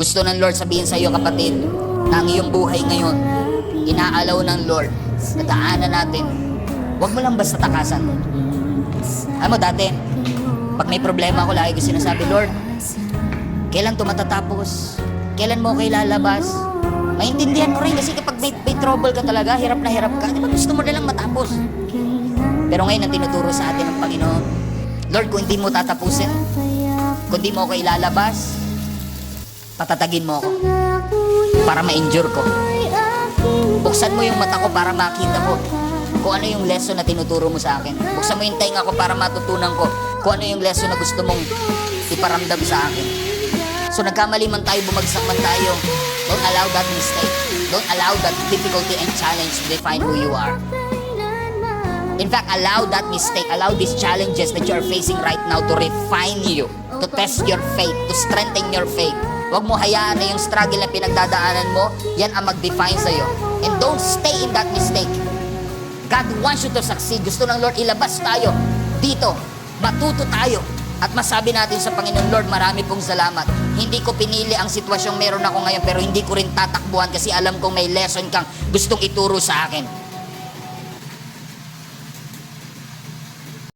Gusto ng Lord sabihin sa iyo, kapatid, na ang iyong buhay ngayon, inaalaw ng Lord na daanan natin. Huwag mo lang basta takasan. Alam mo, dati, pag may problema ako, lagi ko sinasabi, Lord, kailan ito matatapos? Kailan mo ako ilalabas? Maintindihan mo rin kasi kapag may trouble ka talaga, hirap na hirap ka, di ba gusto mo na lang matapos? Pero ngayon, ang tinuturo sa atin ng Panginoon, Lord, kung hindi mo tatapusin, kung hindi mo ako ilalabas, patatagin mo ako para ma-endure ko. Buksan mo yung mata ko para makita mo kung ano yung lesson na tinuturo mo sa akin. Buksan mo yung tainga ko para matutunan ko kung ano yung lesson na gusto mong iparamdam sa akin. So nagkamali man tayo, bumagsak man tayo, don't allow that mistake. Don't allow that difficulty and challenge to define who you are. In fact, allow that mistake, allow these challenges that you are facing right now to refine you, to test your faith, to strengthen your faith. Huwag mo hayaan na yung struggle na pinagdadaanan mo, yan ang mag-define sa'yo. And don't stay in that mistake. God wants you to succeed. Gusto ng Lord ilabas tayo dito. Matuto tayo. At masabi natin sa Panginoon, Lord, marami pong salamat. Hindi ko pinili ang sitwasyong meron ako ngayon, pero hindi ko rin tatakbuhan kasi alam kong may lesson kang gustong ituro sa akin.